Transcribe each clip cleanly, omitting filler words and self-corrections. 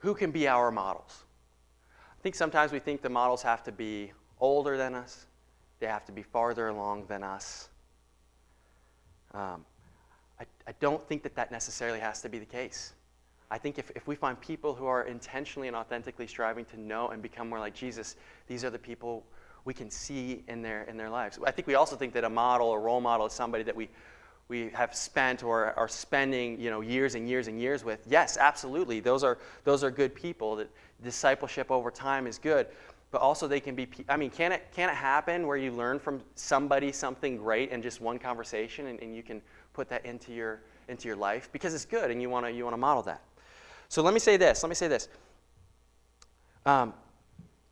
who can be our models? I think sometimes we think the models have to be older than us. They have to be farther along than us. I don't think that necessarily has to be the case. I think if we find people who are intentionally and authentically striving to know and become more like Jesus, these are the people we can see in their lives. I think we also think that a model, a role model, is somebody that we have spent or are spending years and years and years with. Yes, absolutely. Those are good people. That discipleship over time is good. But also they can be, can it happen where you learn from somebody something great in just one conversation and you can put that into your life? Because it's good and you want to model that. So let me say this.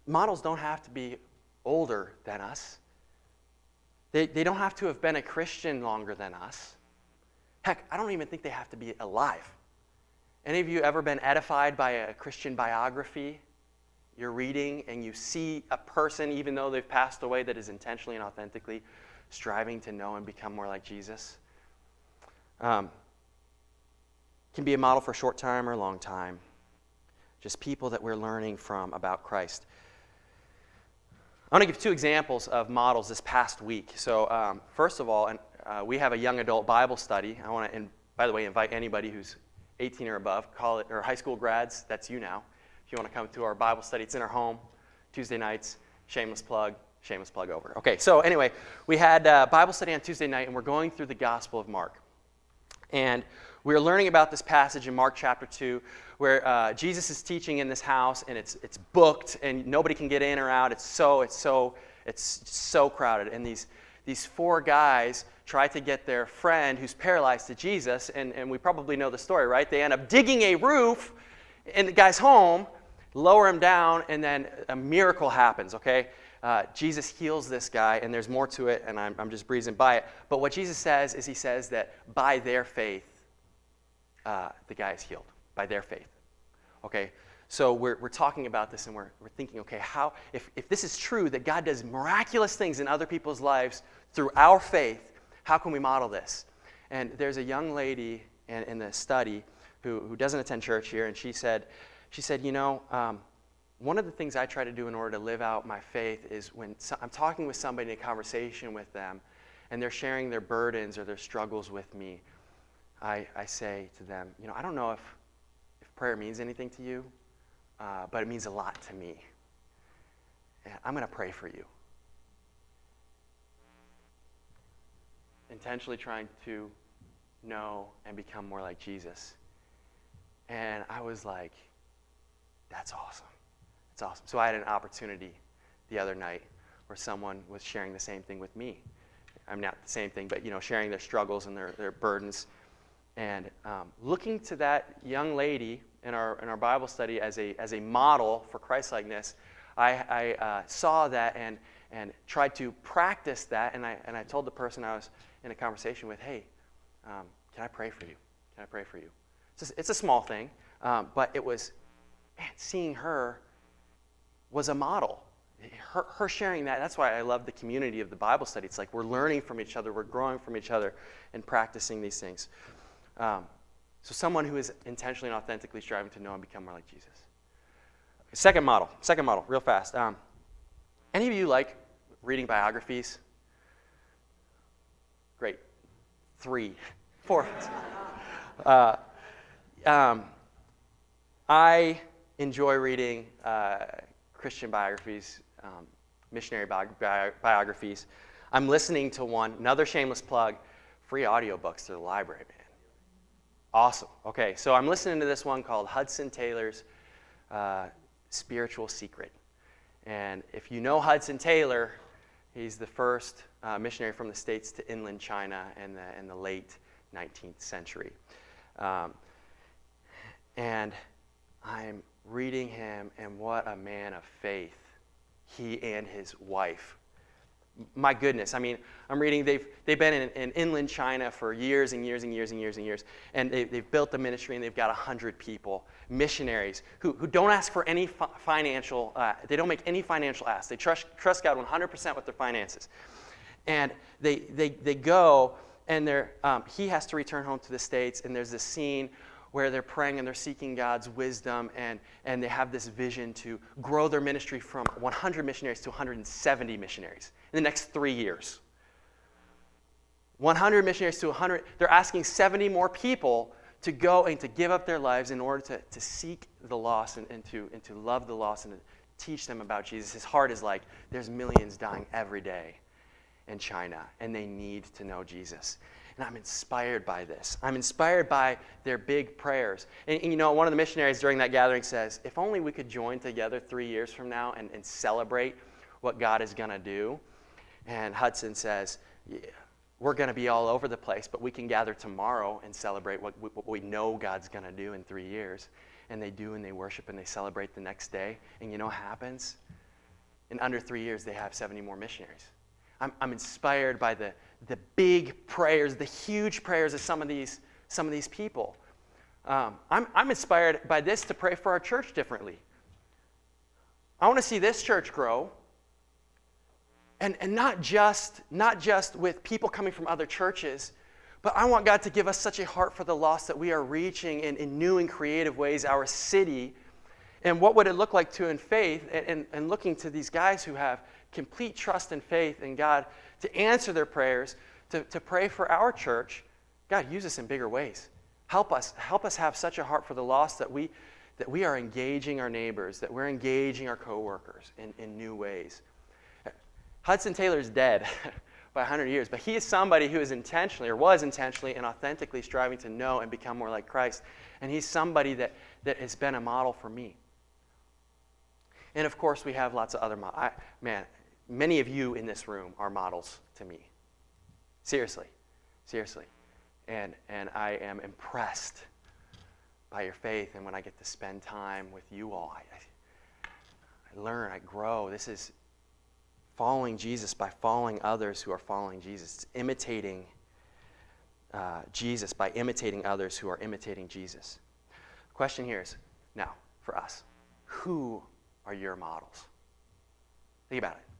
Models don't have to be older than us. They don't have to have been a Christian longer than us. Heck, I don't even think they have to be alive. Any of you ever been edified by a Christian biography? You're reading and you see a person, even though they've passed away, that is intentionally and authentically striving to know and become more like Jesus. Can be a model for short time or long time. Just people that we're learning from about Christ. I want to give two examples of models this past week. So first of all, we have a young adult Bible study. I want to, by the way, invite anybody who's 18 or above, or high school grads, that's you now. If you want to come to our Bible study, it's in our home, Tuesday nights, shameless plug over. Okay, so anyway, we had Bible study on Tuesday night, and we're going through the Gospel of Mark. And we're learning about this passage in Mark chapter 2, where Jesus is teaching in this house, and it's booked, and nobody can get in or out. It's so crowded. And these four guys try to get their friend who's paralyzed to Jesus, and we probably know the story, right? They end up digging a roof in the guy's home, lower him down, and then a miracle happens, okay? Jesus heals this guy, and there's more to it, and I'm just breezing by it. But what Jesus says is he says that by their faith, the guy is healed, by their faith. Okay, so we're talking about this, and we're thinking, okay, how if this is true, that God does miraculous things in other people's lives through our faith, how can we model this? And there's a young lady in the study who doesn't attend church here, and she said, one of the things I try to do in order to live out my faith is when I'm talking with somebody in a conversation with them, and they're sharing their burdens or their struggles with me, I say to them, I don't know if prayer means anything to you, but it means a lot to me. And I'm going to pray for you. Intentionally trying to know and become more like Jesus. And I was like, that's awesome. That's awesome. So I had an opportunity the other night where someone was sharing the same thing with me. I'm not the same thing, but sharing their struggles and their burdens. And looking to that young lady in our Bible study as a model for Christ-likeness, I saw that and tried to practice that. And I told the person I was in a conversation with, hey, can I pray for you? Can I pray for you? It's a small thing, but it was, seeing her was a model. Her sharing that's why I love the community of the Bible study. It's like we're learning from each other, we're growing from each other, and practicing these things. So someone who is intentionally and authentically striving to know and become more like Jesus. Second model, real fast. Any of you like reading biographies? Great. 3, 4. I enjoy reading Christian biographies, missionary biographies. I'm listening to one, another shameless plug, free audiobooks to the library, man. Awesome. Okay, so I'm listening to this one called Hudson Taylor's Spiritual Secret. And if you know Hudson Taylor, he's the first missionary from the States to inland China in the late 19th century. And I'm reading him, and what a man of faith he and his wife. My goodness, I'm reading, they've been in inland China for years and years and years and years and years, and they've built the ministry, and they've got 100 people, missionaries, who don't ask for any financial, they don't make any financial asks. They trust God 100% with their finances. And they go, and he has to return home to the States, and there's this scene where they're praying and they're seeking God's wisdom, and they have this vision to grow their ministry from 100 missionaries to 170 missionaries in the next 3 years. 100 missionaries to 100, they're asking 70 more people to go and to give up their lives in order to seek the lost and to love the lost and to teach them about Jesus. His heart is like, there's millions dying every day in China, and they need to know Jesus. And I'm inspired by this. I'm inspired by their big prayers. And you know, one of the missionaries during that gathering says, if only we could join together 3 years from now and celebrate what God is going to do. And Hudson says, yeah, we're going to be all over the place, but we can gather tomorrow and celebrate what we know God's going to do in 3 years. And they do, and they worship, and they celebrate the next day. And you know what happens? In under 3 years, they have 70 more missionaries. I'm inspired by the big prayers, the huge prayers of some of these people. I'm inspired by this to pray for our church differently. I want to see this church grow. And not just with people coming from other churches, but I want God to give us such a heart for the lost that we are reaching in new and creative ways our city. And what would it look like to, in faith, and looking to these guys who have complete trust and faith in God to answer their prayers, to pray for our church. God, use us in bigger ways. Help us have such a heart for the lost that we are engaging our neighbors, that we're engaging our coworkers in new ways. Hudson Taylor's dead by 100 years, but he is somebody who is intentionally, or was intentionally and authentically striving to know and become more like Christ. And he's somebody that has been a model for me. And of course, we have lots of other models. Many of you in this room are models to me. Seriously. And I am impressed by your faith, and when I get to spend time with you all, I learn, I grow. This is following Jesus by following others who are following Jesus. It's imitating Jesus by imitating others who are imitating Jesus. The question here is, now, for us, who are your models? Think about it.